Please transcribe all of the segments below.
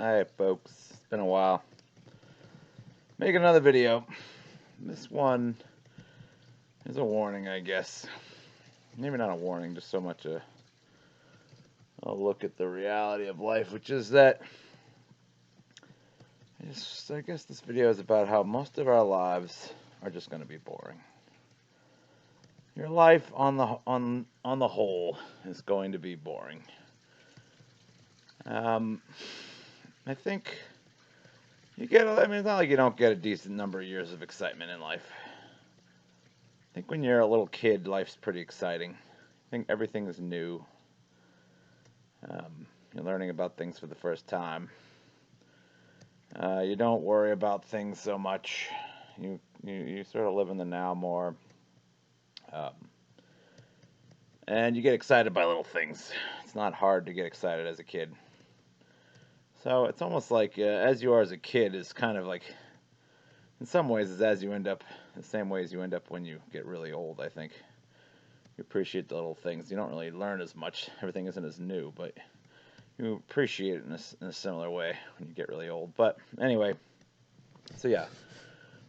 Alright folks, it's been a while. Make another video. This one is a warning, I guess. Maybe not a warning, just so much a look at the reality of life, which is that I guess this video is about how most of our lives are just going to be boring. Your life on the whole is going to be boring. I think it's not like you don't get a decent number of years of excitement in life. I think when you're a little kid, life's pretty exciting. I think everything is new. You're learning about things for the first time. You don't worry about things so much. You sort of live in the now more. And you get excited by little things. It's not hard to get excited as a kid. So it's almost like as you are as a kid is kind of like, in some ways, is as you end up, the same way as you end up when you get really old, I think. You appreciate the little things. You don't really learn as much. Everything isn't as new, but you appreciate it in a similar way when you get really old. But anyway, so yeah,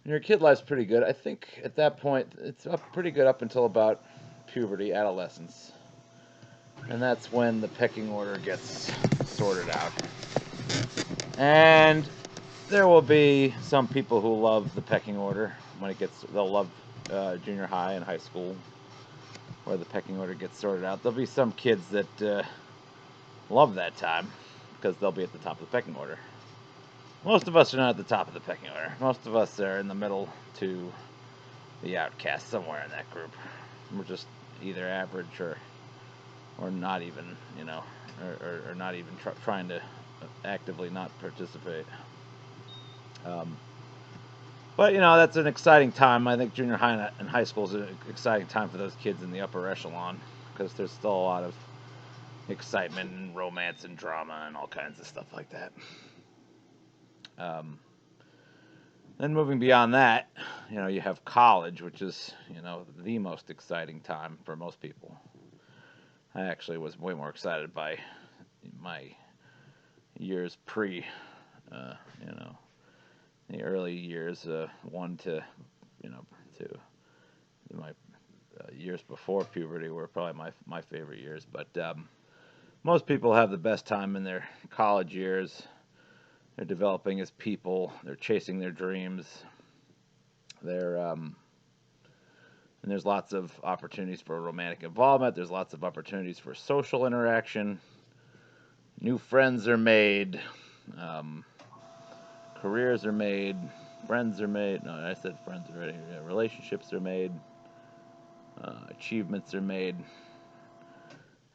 when your kid life's pretty good. I think at that point, it's pretty good up until about puberty, adolescence. And that's when the pecking order gets sorted out. And there will be some people who love the pecking order when they'll love junior high and high school where the pecking order gets sorted out. There'll be some kids that love that time because they'll be at the top of the pecking order. Most of us are not at the top of the pecking order. Most of us are in the middle to the outcast, somewhere in that group. We're just either average or not even, or not even trying to actively not participate. But that's an exciting time. I think junior high and high school is an exciting time for those kids in the upper echelon because there's still a lot of excitement and romance and drama and all kinds of stuff like that. Then moving beyond that, you have college, which is, the most exciting time for most people. I actually was way more excited by my years the early years, one to my years before puberty were probably my favorite years. But most people have the best time in their college years. They're developing as people. They're chasing their dreams. And there's lots of opportunities for romantic involvement. There's lots of opportunities for social interaction. New friends are made. Careers are made. Friends are made. No, I said friends already. Yeah, relationships are made. Achievements are made.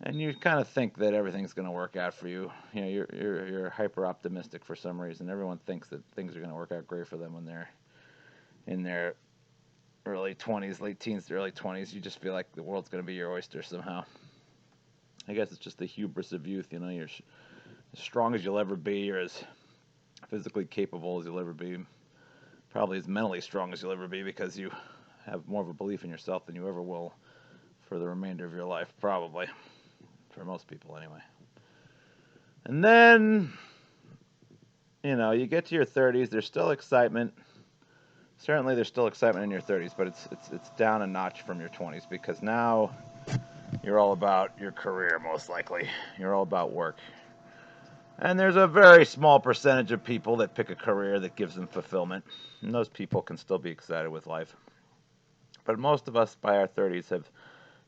And you kind of think that everything's going to work out for you. You're hyper optimistic for some reason. Everyone thinks that things are going to work out great for them when they're in their early 20s, late teens to early 20s. You just feel like the world's going to be your oyster somehow. I guess it's just the hubris of youth. You're as strong as you'll ever be. You're as physically capable as you'll ever be. Probably as mentally strong as you'll ever be because you have more of a belief in yourself than you ever will for the remainder of your life, probably. For most people, anyway. And then, you get to your 30s. There's still excitement. Certainly, there's still excitement in your 30s, but it's down a notch from your 20s because now you're all about your career, most likely. You're all about work. And there's a very small percentage of people that pick a career that gives them fulfillment. And those people can still be excited with life. But most of us by our 30s have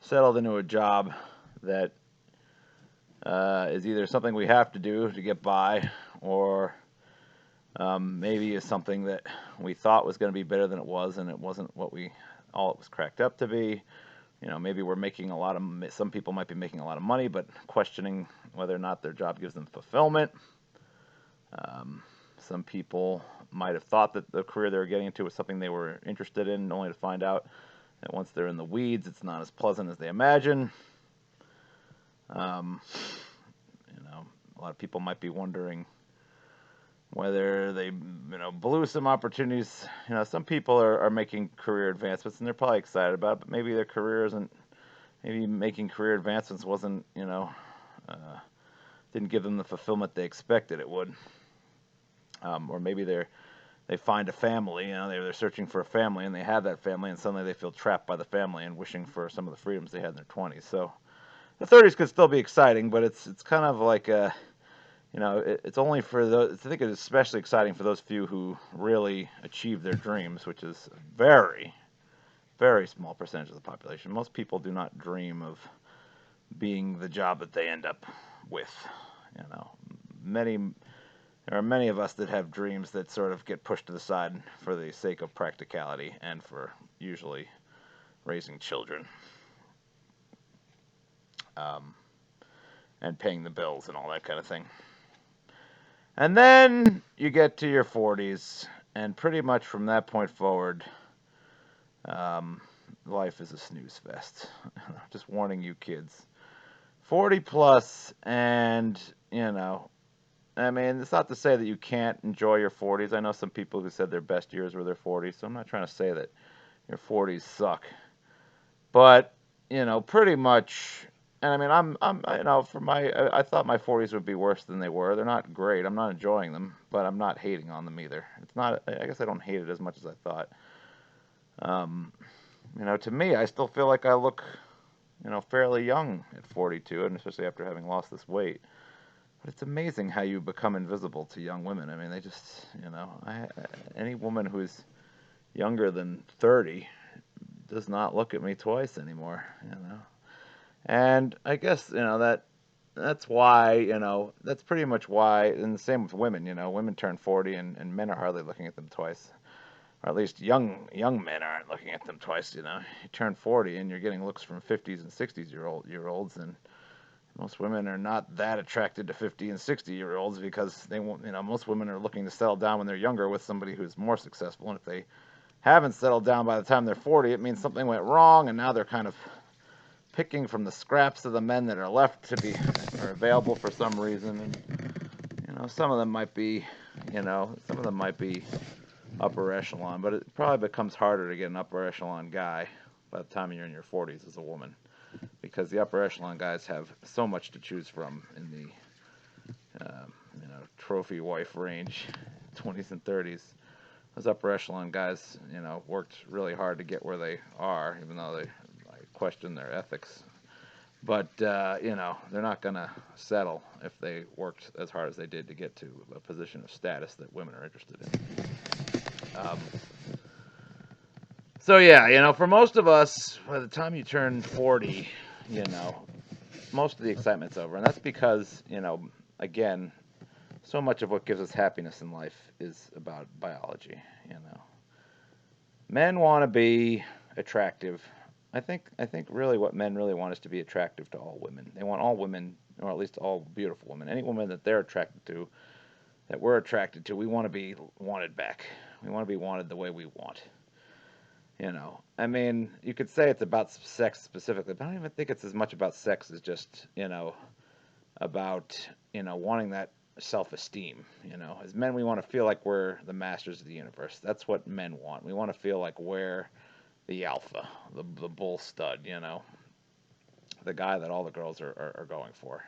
settled into a job that is either something we have to do to get by or maybe is something that we thought was going to be better than it was and it wasn't all it was cracked up to be. Maybe we're making some people might be making a lot of money, but questioning whether or not their job gives them fulfillment. Some people might have thought that the career they were getting into was something they were interested in, only to find out that once they're in the weeds, it's not as pleasant as they imagine. A lot of people might be wondering whether they, blew some opportunities. Some people are making career advancements and they're probably excited about it, but maybe their career isn't, maybe making career advancements wasn't, didn't give them the fulfillment they expected it would. Or maybe they find a family, they're searching for a family and they have that family, and suddenly they feel trapped by the family and wishing for some of the freedoms they had in their 20s. So the 30s could still be exciting, but it's kind of like it's only for those. I think it's especially exciting for those few who really achieve their dreams, which is a very, very small percentage of the population. Most people do not dream of being the job that they end up with. You know, many there are many of us that have dreams that sort of get pushed to the side for the sake of practicality and for usually raising children, um, and paying the bills and all that kind of thing. And then you get to your 40s, and pretty much from that point forward, um, life is a snooze fest. Just warning you kids. 40 plus, and, I mean, it's not to say that you can't enjoy your 40s. I know some people who said their best years were their 40s, so I'm not trying to say that your 40s suck. But, pretty much, and I mean, for I thought my 40s would be worse than they were. They're not great. I'm not enjoying them, but I'm not hating on them either. It's not, I guess I don't hate it as much as I thought. Um, to me, I still feel like I look, fairly young at 42, and especially after having lost this weight. But it's amazing how you become invisible to young women. I mean, they just, any woman who's younger than 30 does not look at me twice anymore. And I guess, that's why, that's pretty much why, and the same with women, women turn 40 and men are hardly looking at them twice. Or at least young men aren't looking at them twice. You turn 40 and you're getting looks from 50s and 60s year olds, and most women are not that attracted to 50 and 60-year-olds because they won't, most women are looking to settle down when they're younger with somebody who's more successful. And if they haven't settled down by the time they're 40, it means something went wrong, and now they're kind of picking from the scraps of the men that are left to be are available for some reason. And some of them might be, upper echelon, but it probably becomes harder to get an upper echelon guy by the time you're in your 40s as a woman, because the upper echelon guys have so much to choose from in the trophy wife range, 20s and 30s. Those upper echelon guys, worked really hard to get where they are, even though I question their ethics. But they're not gonna settle if they worked as hard as they did to get to a position of status that women are interested in. So yeah, for most of us, by the time you turn 40, most of the excitement's over, and that's because, again, so much of what gives us happiness in life is about biology. Men want to be attractive. I think really what men really want is to be attractive to all women. They want all women, or at least all beautiful women, any woman that they're attracted to, that we're attracted to, we want to be wanted back. We want to be wanted the way we want. I mean, you could say it's about sex specifically, but I don't even think it's as much about sex as just, about, wanting that self-esteem. As men, we want to feel like we're the masters of the universe. That's what men want. We want to feel like we're the alpha, the bull stud, the guy that all the girls are going for.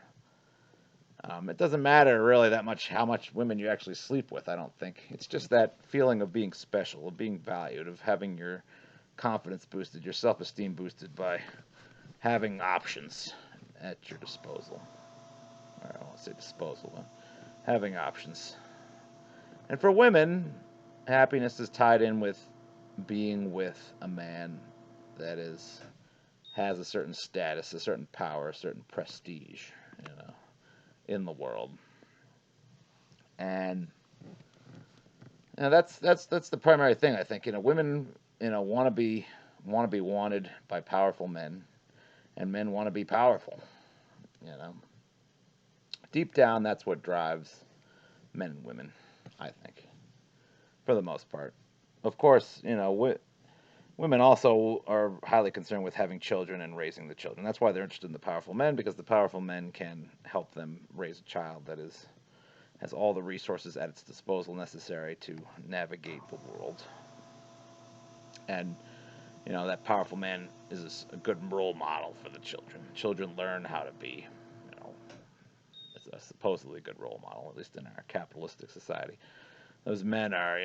It doesn't matter really that much how much women you actually sleep with, I don't think. It's just that feeling of being special, of being valued, of having your confidence boosted, your self-esteem boosted by having options at your disposal. Or I won't say disposal, but having options. And for women, happiness is tied in with being with a man that has a certain status, a certain power, a certain prestige, in the world. And that's the primary thing, I think. Women want to be wanted by powerful men, and men want to be powerful. You know, deep down, that's what drives men and women, I think, for the most part. Of course, women also are highly concerned with having children and raising the children. That's why they're interested in the powerful men, because the powerful men can help them raise a child that has all the resources at its disposal necessary to navigate the world. And that powerful man is a good role model for the children. Children learn how to be, a supposedly good role model, at least in our capitalistic society. those men are,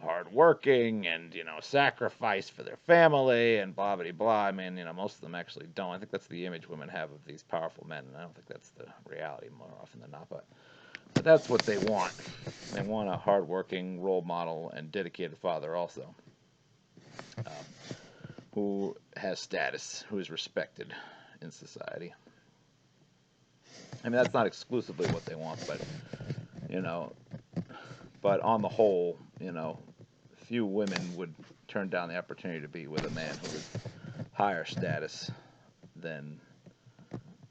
hardworking and, sacrifice for their family and blah, blah, blah. I mean, most of them actually don't. I think that's the image women have of these powerful men, and I don't think that's the reality more often than not. But that's what they want. They want a hardworking role model and dedicated father also, who has status, who is respected in society. I mean, that's not exclusively what they want, you know, but on the whole, few women would turn down the opportunity to be with a man who is higher status than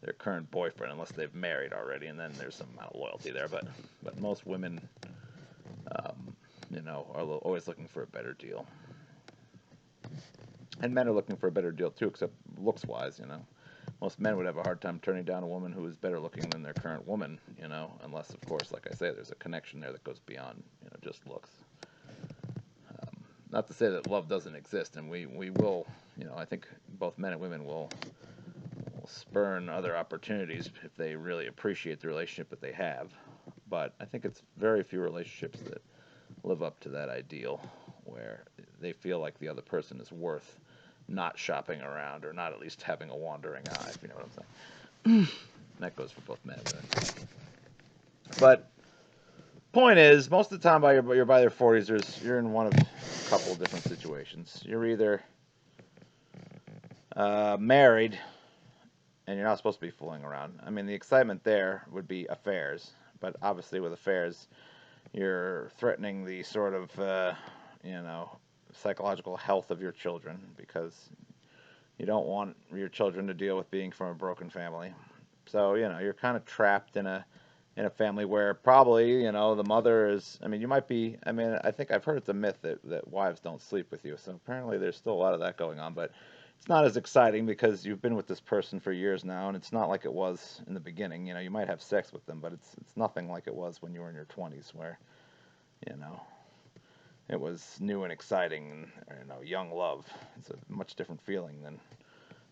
their current boyfriend, unless they've married already, and then there's some amount of loyalty there. But most women, are always looking for a better deal, and men are looking for a better deal too, except looks wise. Most men would have a hard time turning down a woman who is better looking than their current woman, unless, of course, like I say, there's a connection there that goes beyond, just looks. Not to say that love doesn't exist, and we will, I think both men and women will spurn other opportunities if they really appreciate the relationship that they have. But I think it's very few relationships that live up to that ideal, where they feel like the other person is worth not shopping around, or not at least having a wandering eye, if you know what I'm saying. That goes for both men and women. But point is, most of the time you're by your 40s, you're in one of a couple of different situations. You're either married, and you're not supposed to be fooling around. I mean, the excitement there would be affairs, but obviously with affairs, you're threatening the sort of, psychological health of your children, because you don't want your children to deal with being from a broken family. So, you're kind of trapped in a family where probably, the mother is, I mean, you might be, I mean, I think I've heard it's a myth that wives don't sleep with you. So apparently there's still a lot of that going on, but it's not as exciting because you've been with this person for years now, and it's not like it was in the beginning. You might have sex with them, but it's nothing like it was when you were in your 20s, where, it was new and exciting, and, young love. It's a much different feeling than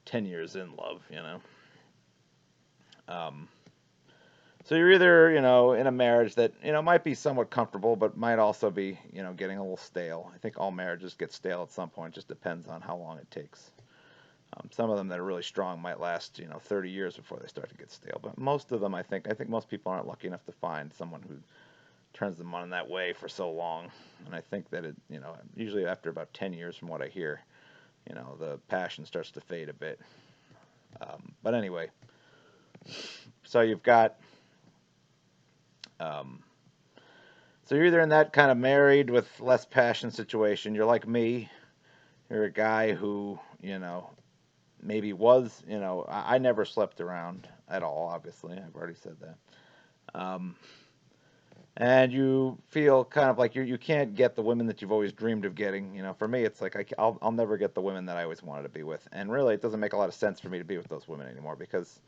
10 years in love, So you're either, in a marriage that, might be somewhat comfortable, but might also be, getting a little stale. I think all marriages get stale at some point. It just depends on how long it takes. Some of them that are really strong might last, 30 years before they start to get stale. But most of them, I think most people aren't lucky enough to find someone who turns them on in that way for so long. And I think that it, usually after about 10 years from what I hear, the passion starts to fade a bit. But anyway, so you've got, so you're either in that kind of married with less passion situation. You're like me. You're a guy who, maybe was, I never slept around at all, obviously. I've already said that. And you feel kind of like you can't get the women that you've always dreamed of getting. For me, it's like I'll never get the women that I always wanted to be with. And really, it doesn't make a lot of sense for me to be with those women anymore, because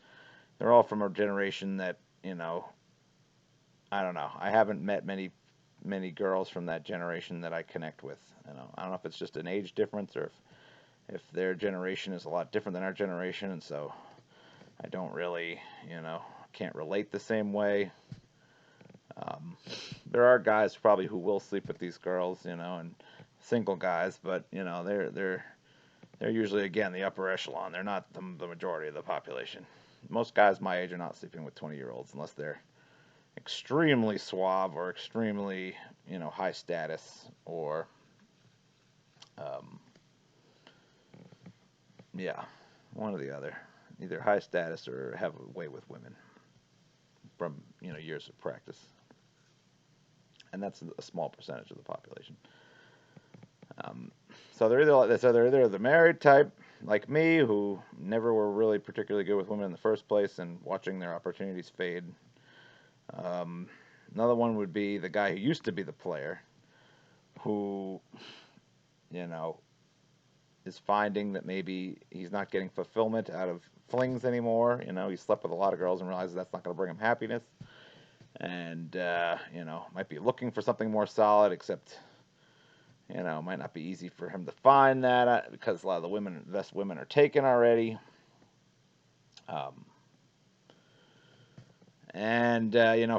they're all from a generation that, I don't know. I haven't met many girls from that generation that I connect with. I don't know if it's just an age difference, or if their generation is a lot different than our generation, and so I don't really, can't relate the same way. There are guys probably who will sleep with these girls, and single guys, but they're usually, again, the upper echelon. They're not the majority of the population. Most guys my age are not sleeping with 20-year-olds unless they're extremely suave or extremely, high status, or, yeah, one or the other. Either high status or have a way with women from, years of practice. And that's a small percentage of the population. So they're either the married type, like me, who never were really particularly good with women in the first place, and watching their opportunities fade. Another one would be the guy who used to be the player, who, is finding that maybe he's not getting fulfillment out of flings anymore. He slept with a lot of girls and realizes that's not going to bring him happiness. And, might be looking for something more solid, except, it might not be easy for him to find that, because a lot of the best women are taken already. And,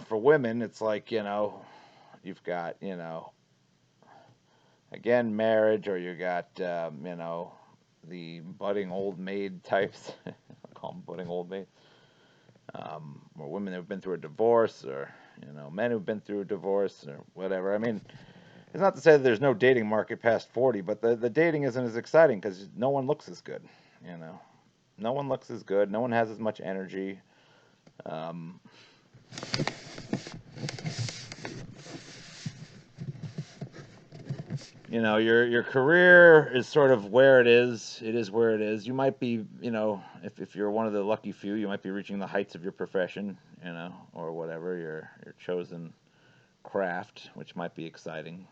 for women, it's like, you've got, again, marriage, or you got, the budding old maid types. I call them budding old maids. Or women who've been through a divorce, or, men who've been through a divorce, or whatever. I mean, it's not to say that there's no dating market past 40, but the dating isn't as exciting because no one looks as good, you know. No one looks as good. No one has as much energy. Um, your career is sort of where it is. It is where it is. You might be, if you're one of the lucky few, you might be reaching the heights of your profession, or whatever, your chosen craft, which might be exciting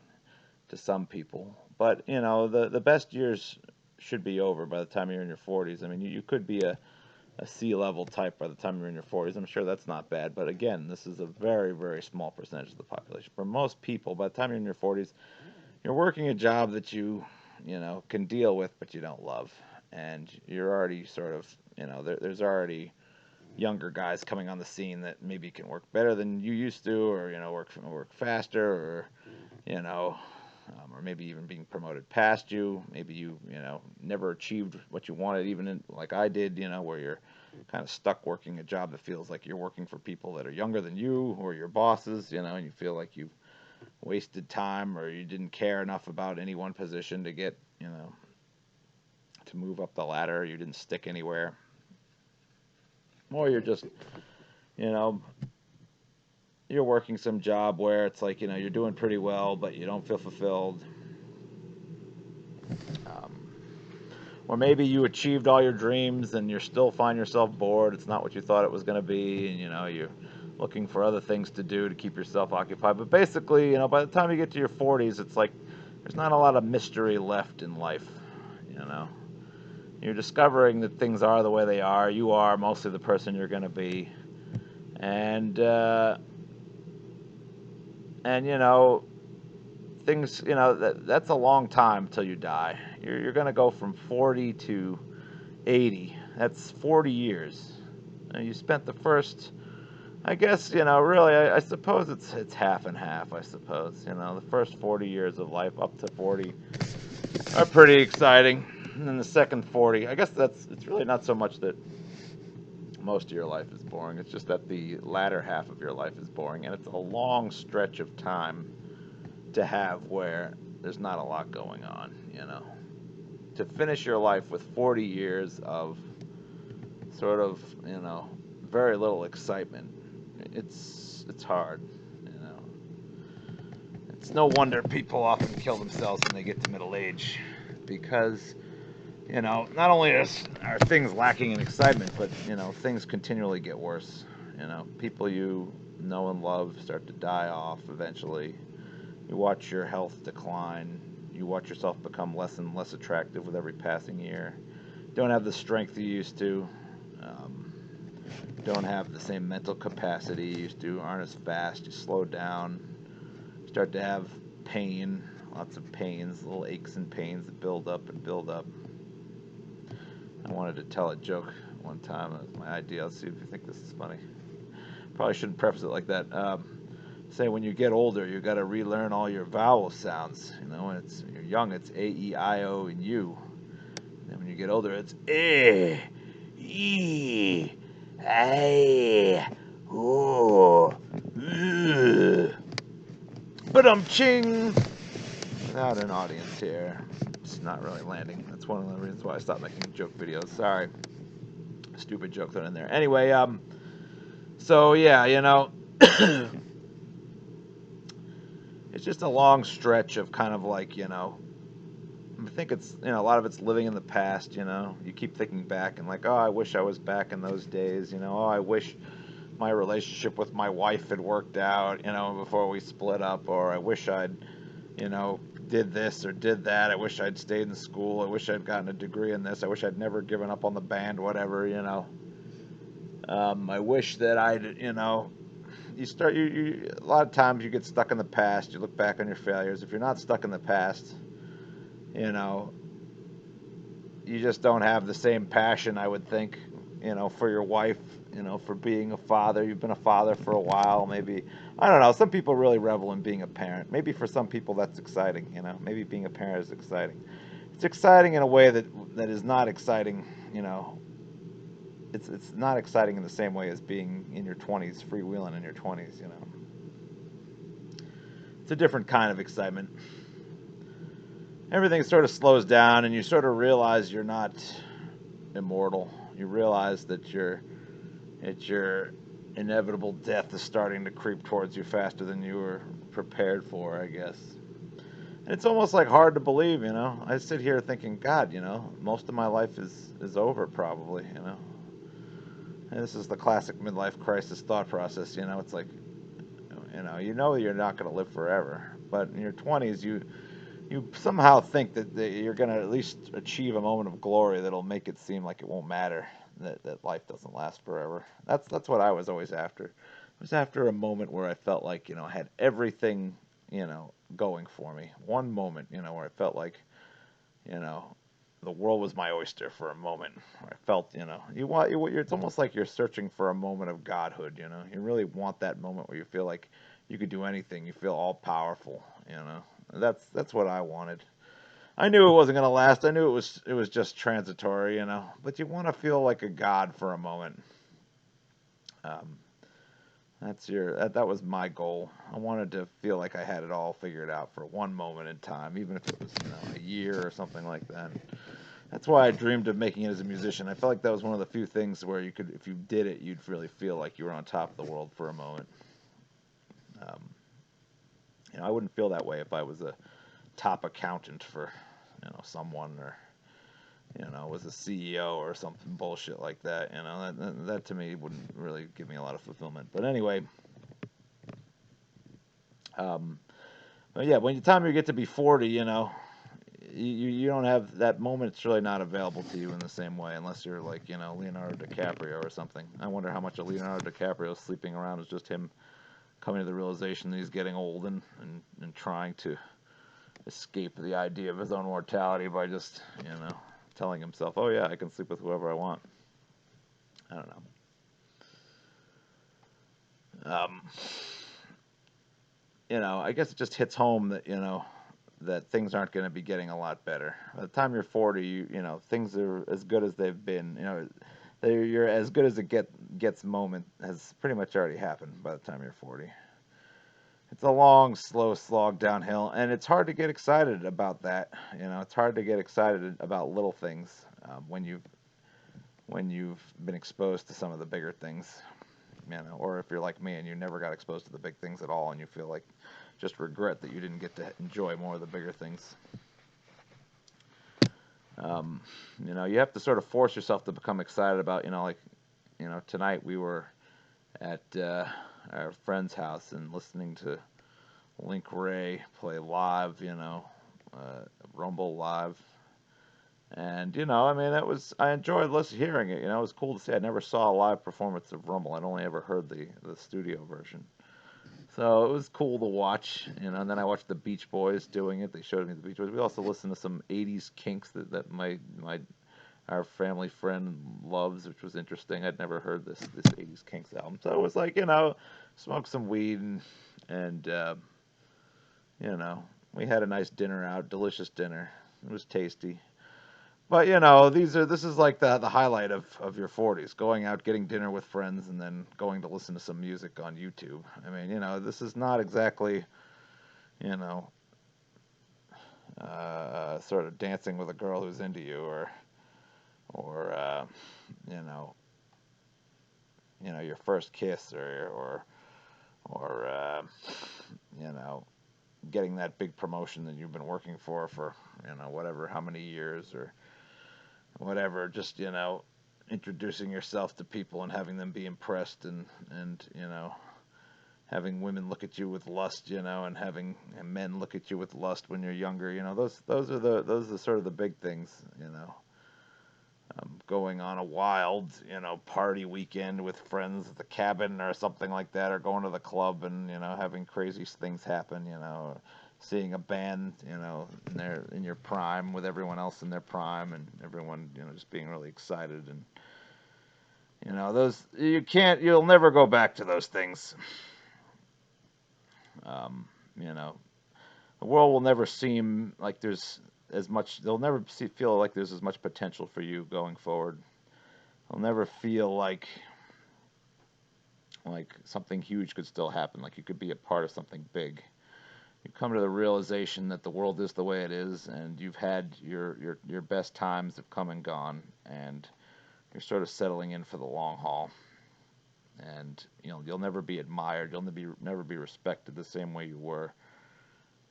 to some people. But, the best years should be over by the time you're in your 40s. I mean, you could be a C-level type by the time you're in your 40s. I'm sure that's not bad. But again, this is a very, very small percentage of the population. For most people, by the time you're in your 40s, you're working a job that you can deal with, but you don't love. And you're already sort of, there's already younger guys coming on the scene that maybe can work better than you used to, or, work faster, or, or maybe even being promoted past you. Maybe you never achieved what you wanted, even like I did, where you're kind of stuck working a job that feels like you're working for people that are younger than you, or your bosses, and you feel like you've wasted time, or you didn't care enough about any one position to get, to move up the ladder. You didn't stick anywhere. Or you're just, you know, you're working some job where it's like, you're doing pretty well, but you don't feel fulfilled. Um, or maybe you achieved all your dreams and you still find yourself bored. It's not what you thought it was going to be, and you're looking for other things to do to keep yourself occupied. But basically, by the time you get to your 40s, it's like there's not a lot of mystery left in life. You know, you're discovering that things are the way they are. You are mostly the person you're going to be, and things, that's a long time till you die. You're going to go from 40 to 80. That's 40 years. And you spent the first, I guess, really, I suppose it's half and half, I suppose. The first 40 years of life up to 40 are pretty exciting. And then the second 40, I guess it's really not so much that most of your life is boring. It's just that the latter half of your life is boring. And it's a long stretch of time to have where there's not a lot going on, To finish your life with 40 years of sort of, very little excitement, it's hard, It's no wonder people often kill themselves when they get to middle age, because, not only are things lacking in excitement, but, things continually get worse. People you know and love start to die off eventually. You watch your health decline. You watch yourself become less and less attractive with every passing year. Don't have the strength you used to. Don't have the same mental capacity you used to. Aren't as fast. You slow down. Start to have pain. Lots of pains, little aches and pains that build up and build up. I wanted to tell a joke one time. It was my idea. Let's see if you think this is funny. Probably shouldn't preface it like that. Say when you get older, you got to relearn all your vowel sounds. When you're young, it's A, E, I, O, and U. And when you get older, it's A, E, I, O, U. But ching. Without an audience here, it's not really landing. That's one of the reasons why I stopped making joke videos. Sorry, stupid joke thrown in there. Anyway, so yeah, it's just a long stretch of kind of like, I think it's, a lot of it's living in the past, You keep thinking back and like, oh, I wish I was back in those days, Oh, I wish my relationship with my wife had worked out, before we split up, or I wish I'd, did this or did that. I wish I'd stayed in school. I wish I'd gotten a degree in this. I wish I'd never given up on the band, whatever, I wish that I'd, a lot of times you get stuck in the past. You look back on your failures. If you're not stuck in the past, you just don't have the same passion, I would think, for your wife for being a father. You've been a father for a while, maybe. I don't know. Some people really revel in being a parent. Maybe for some people that's exciting. Maybe being a parent is exciting. It's exciting in a way that is not exciting. You know, it's not exciting in the same way as being in your 20s, freewheeling in your 20s. It's a different kind of excitement. Everything sort of slows down, and you sort of realize you're not immortal. You realize your inevitable death is starting to creep towards you faster than you were prepared for, I guess. And it's almost like hard to believe. I sit here thinking, God, most of my life is over probably. And this is the classic midlife crisis thought process. It's like, you're not going to live forever, but in your 20s, you somehow think that you're going to at least achieve a moment of glory that'll make it seem like it won't matter, that life doesn't last forever. That's what I was always after. I was after a moment where I felt like, I had everything, going for me. One moment, where I felt like, you know, the world was my oyster for a moment. I felt, it's almost like you're searching for a moment of godhood. You really want that moment where you feel like you could do anything. You feel all powerful. That's what I wanted. I knew it wasn't going to last. I knew it was just transitory. But you want to feel like a god for a moment. Um, that was my goal. I wanted to feel like I had it all figured out for one moment in time, even if it was a year or something like that. That's why I dreamed of making it as a musician. I felt like that was one of the few things where you could, if you did it, you'd really feel like you were on top of the world for a moment. Um, I wouldn't feel that way if I was a top accountant for, someone, or was a CEO or something bullshit like that. That to me wouldn't really give me a lot of fulfillment. But anyway, um, but yeah, when the time you get to be 40, you don't have that moment. It's really not available to you in the same way, unless you're like Leonardo DiCaprio or something. I wonder how much of Leonardo DiCaprio sleeping around is just him coming to the realization that he's getting old and trying to escape the idea of his own mortality by just telling himself, oh yeah, I can sleep with whoever I want. I don't know. I guess it just hits home that things aren't going to be getting a lot better. By the time you're 40, things are as good as they've been. You're as good as it gets moment has pretty much already happened by the time you're 40. It's a long, slow slog downhill, and it's hard to get excited about that. It's hard to get excited about little things when you've been exposed to some of the bigger things. Or if you're like me and you never got exposed to the big things at all, and you feel like just regret that you didn't get to enjoy more of the bigger things. You have to sort of force yourself to become excited about, tonight we were at our friend's house and listening to Link Ray play live, Rumble live. And, I enjoyed hearing it. It was cool to see. I never saw a live performance of Rumble. I'd only ever heard the studio version. So it was cool to watch, and then I watched the Beach Boys doing it. They showed me the Beach Boys. We also listened to some 80s kinks that our family friend loves, which was interesting. I'd never heard this 80s kinks album. So it was like, smoke some weed and we had a nice dinner out, delicious dinner. It was tasty. But this is like the highlight of your 40s, going out, getting dinner with friends, and then going to listen to some music on YouTube. I mean, this is not exactly, you know, sort of dancing with a girl who's into you, or you know, your first kiss, or you know, getting that big promotion that you've been working for whatever, how many years, or whatever, just introducing yourself to people and having them be impressed, and having women look at you with lust, and having men look at you with lust when you're younger. Those are sort of the big things. Going on a wild party weekend with friends at the cabin or something like that, or going to the club and having crazy things happen. Seeing a band, in your prime with everyone else in their prime, and everyone, just being really excited, Those you'll never go back to those things. Um, you know, the world will never seem like there's as much. They'll never feel like there's as much potential for you going forward. They'll never feel like something huge could still happen, like you could be a part of something big. You come to the realization that the world is the way it is, and you've had your best times have come and gone, and you're sort of settling in for the long haul. And you'll never be admired. You'll never be respected the same way you were.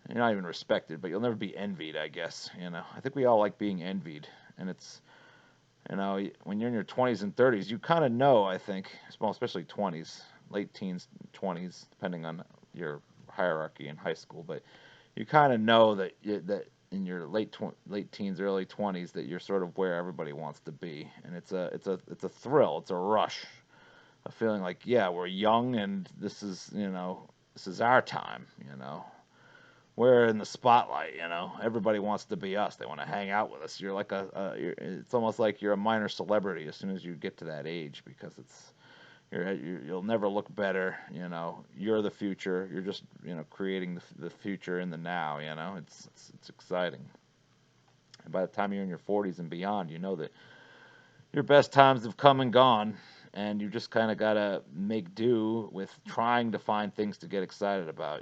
You're not even respected, but you'll never be envied, I guess. I think we all like being envied, and it's when you're in your 20s and 30s, you kind of know, I think, well, especially 20s, late teens, 20s, depending on your hierarchy in high school, but you kind of know that in your late teens, early 20s, that you're sort of where everybody wants to be, and it's a thrill, it's a rush, a feeling like, yeah, we're young, and this is our time. We're in the spotlight. Everybody wants to be us. They want to hang out with us. You're like it's almost like you're a minor celebrity as soon as you get to that age, because you'll never look better. You're the future. You're just creating the future in the now. It's exciting. And by the time you're in your 40s and beyond, you know that your best times have come and gone, and you just kind of gotta make do with trying to find things to get excited about.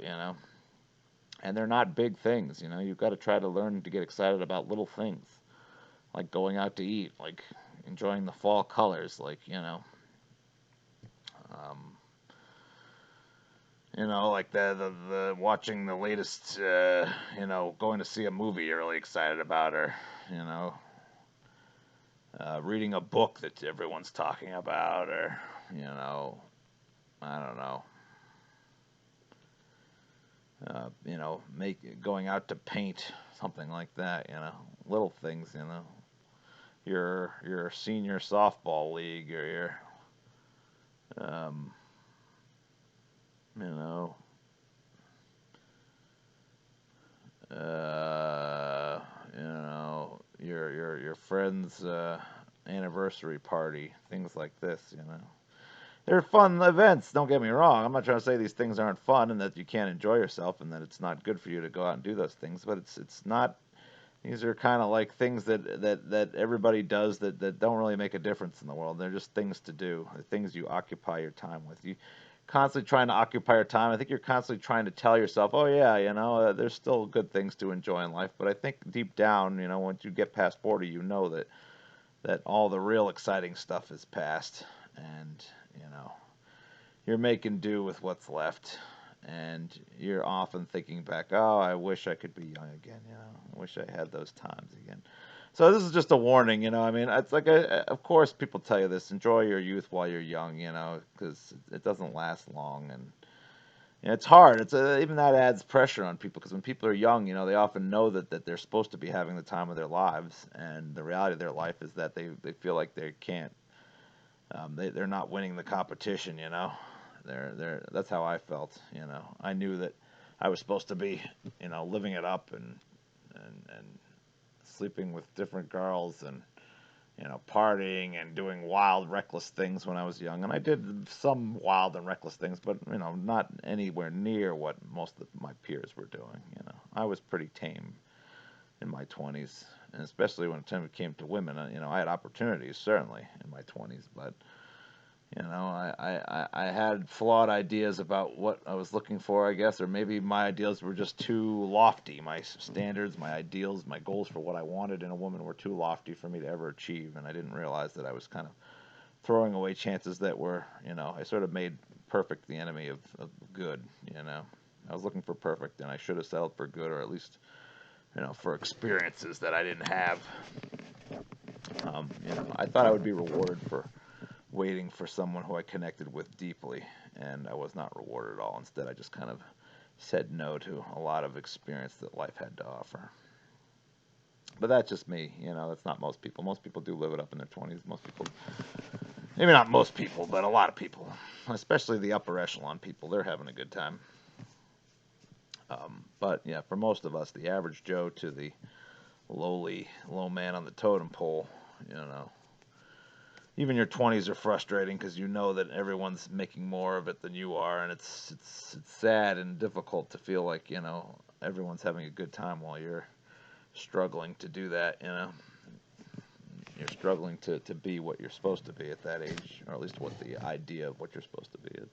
And they're not big things. You've got to try to learn to get excited about little things, like going out to eat, like enjoying the fall colors, like um, like the watching the latest, going to see a movie you're really excited about, or you know, reading a book that everyone's talking about, or I don't know, make going out to paint, something like that. Little things. Your senior softball league, or your um, you know uh, your friend's anniversary party, things like this. They're fun events. Don't get me wrong. I'm not trying to say these things aren't fun and that you can't enjoy yourself and that it's not good for you to go out and do those things. But it's not. These are kind of like things that everybody does that don't really make a difference in the world. They're just things to do. They're things you occupy your time with. You constantly trying to occupy your time. I think you're constantly trying to tell yourself, oh yeah, there's still good things to enjoy in life. But I think deep down, once you get past 40, you know that all the real exciting stuff is past, and you know you're making do with what's left, and you're often thinking back, oh, I wish I could be young again. I wish I had those times again. So this is just a warning. I mean, it's like, of course, people tell you this: enjoy your youth while you're young. Because it doesn't last long, and it's hard. Even that adds pressure on people, because when people are young, they often know that they're supposed to be having the time of their lives, and the reality of their life is that they feel like they can't. They're not winning the competition. That's how I felt. I knew that I was supposed to be living it up, and sleeping with different girls, and partying and doing wild, reckless things when I was young. And I did some wild and reckless things, but not anywhere near what most of my peers were doing. I was pretty tame in my 20s, and especially when it came to women. I had opportunities certainly in my 20s, but I had flawed ideas about what I was looking for, I guess, or maybe my ideals were just too lofty. My standards, my ideals, my goals for what I wanted in a woman were too lofty for me to ever achieve, and I didn't realize that I was kind of throwing away chances that were, I sort of made perfect the enemy of good. I was looking for perfect, and I should have settled for good, or at least, for experiences that I didn't have. I thought I would be rewarded for waiting for someone who I connected with deeply, and I was not rewarded at all. Instead, I just kind of said no to a lot of experience that life had to offer. But that's just me. That's not most people. Most people do live it up in their 20s. Most people, maybe not most people, but a lot of people, especially the upper echelon people, they're having a good time. But yeah, for most of us, the average Joe to the low man on the totem pole, even your 20s are frustrating because you know that everyone's making more of it than you are, and it's sad and difficult to feel like everyone's having a good time while you're struggling to do that. You're struggling to be what you're supposed to be at that age, or at least what the idea of what you're supposed to be is.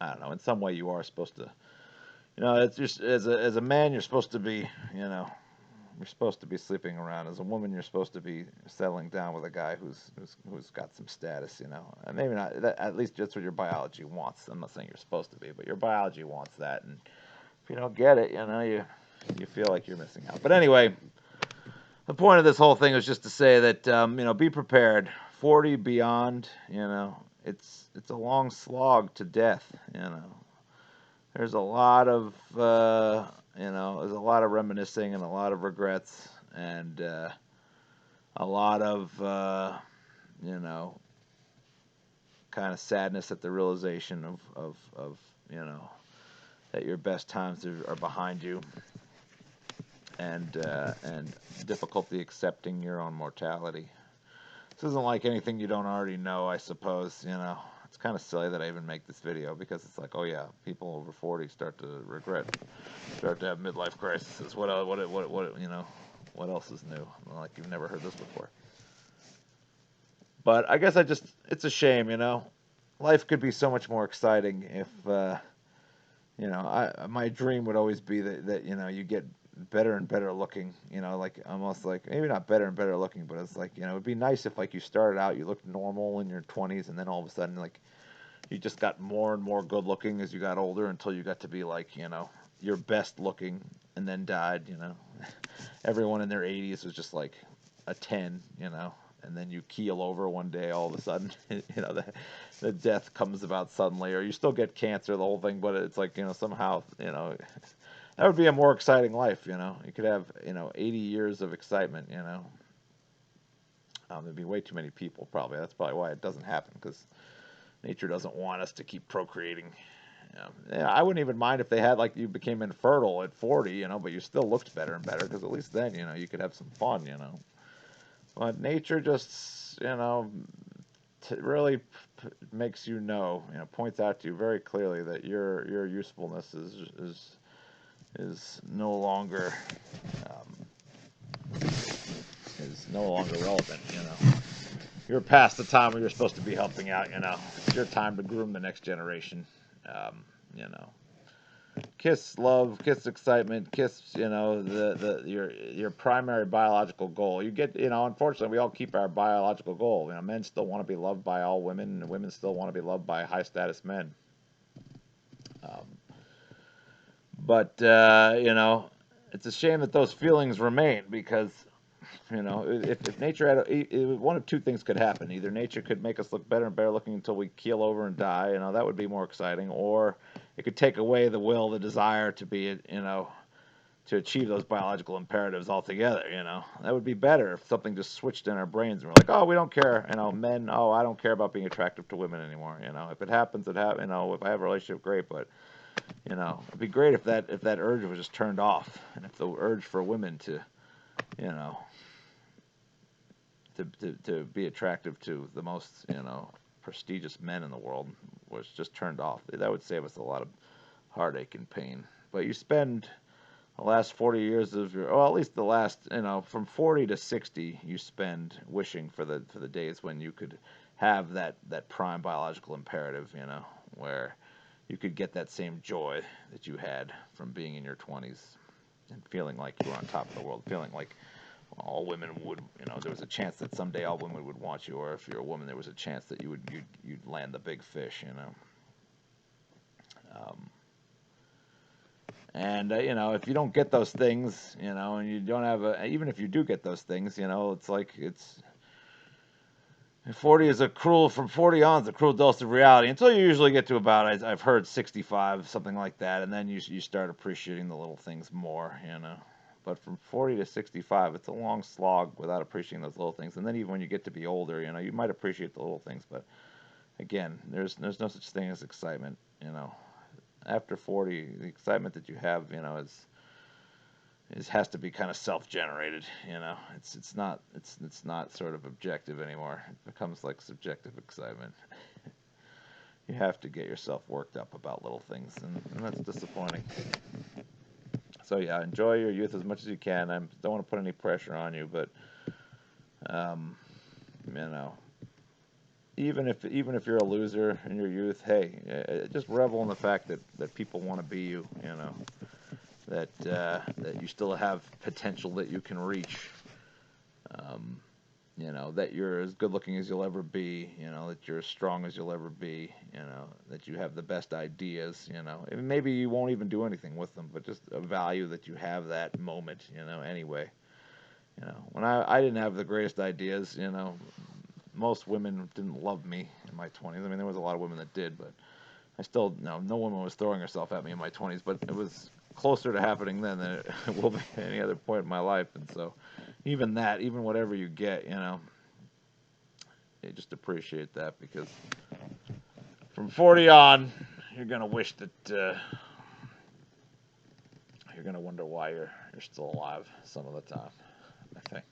I don't know. In some way, you are supposed to. It's just as a man, you're supposed to be. You're supposed to be sleeping around. As a woman, you're supposed to be settling down with a guy who's got some status. And maybe not. At least that's what your biology wants. I'm not saying you're supposed to be, but your biology wants that. And if you don't get it, you feel like you're missing out. But anyway, the point of this whole thing is just to say that be prepared. 40 beyond, it's a long slog to death. There's a lot of there's a lot of reminiscing and a lot of regrets and a lot of kind of sadness at the realization of that your best times are behind you, and difficulty accepting your own mortality. This isn't like anything you don't already know, I suppose. It's kind of silly that I even make this video because it's like, oh yeah, people over 40 start to have midlife crises. What else is new? Like you've never heard this before. But I guess it's a shame. Life could be so much more exciting if my dream would always be that you get better and better looking, like almost like maybe not better and better looking, but it's like, it'd be nice if like you started out, you looked normal in your 20s, and then all of a sudden like you just got more and more good looking as you got older until you got to be like, your best looking and then died, Everyone in their 80s was just like a 10, and then you keel over one day all of a sudden, the death comes about suddenly, or you still get cancer, the whole thing, but it's like, somehow, that would be a more exciting life, You could have, 80 years of excitement, There'd be way too many people, probably. That's probably why it doesn't happen, because nature doesn't want us to keep procreating. I wouldn't even mind if they had, like, you became infertile at 40, but you still looked better and better, because at least then, you could have some fun, But nature just, really makes points out to you very clearly that your usefulness is no longer relevant. You're past the time where you're supposed to be helping out. It's your time to groom the next generation. You know, kiss love, kiss excitement, kiss your primary biological goal. You get unfortunately we all keep our biological goal. Men still want to be loved by all women, and women still want to be loved by high status men. But it's a shame that those feelings remain because if nature had one of two things could happen. Either nature could make us look better and better looking until we keel over and die. That would be more exciting. Or it could take away the will, the desire to be, to achieve those biological imperatives altogether. That would be better if something just switched in our brains and we're like, oh, we don't care. Men, oh, I don't care about being attractive to women anymore. If it happens, it happens. If I have a relationship, great. But it'd be great if that urge was just turned off, and if the urge for women to, to be attractive to the most, prestigious men in the world was just turned off. That would save us a lot of heartache and pain. But you spend the last 40 years of your, well, at least the last, from 40 to 60, you spend wishing for the days when you could have that prime biological imperative, where you could get that same joy that you had from being in your 20s and feeling like you were on top of the world, feeling like all women would, there was a chance that someday all women would want you, or if you're a woman, there was a chance that you'd land the big fish, And if you don't get those things, and you don't have even if you do get those things, it's like 40 is from 40 on is a cruel dose of reality until you usually get to about, I've heard 65, something like that, and then you start appreciating the little things more, But from 40 to 65, it's a long slog without appreciating those little things. And then even when you get to be older, you might appreciate the little things, but again, there's no such thing as excitement, After 40, the excitement that you have, it has to be kind of self-generated. It's not sort of objective anymore. It becomes like subjective excitement. You have to get yourself worked up about little things, and that's disappointing. So yeah, enjoy your youth as much as you can. I don't want to put any pressure on you, but um, you know, even if you're a loser in your youth, hey, just revel in the fact that people want to be you. That you still have potential that you can reach. Um, that you're as good looking as you'll ever be. That you're as strong as you'll ever be. That you have the best ideas. And maybe you won't even do anything with them, but just a value that you have that moment. Anyway. When I didn't have the greatest ideas. Most women didn't love me in my 20s. I mean, there was a lot of women that did, but I still, no woman was throwing herself at me in my 20s, but it was closer to happening then than it will be at any other point in my life. And so, even whatever you get, you just appreciate that, because from 40 on, you're gonna wish that you're gonna wonder why you're still alive some of the time, I think.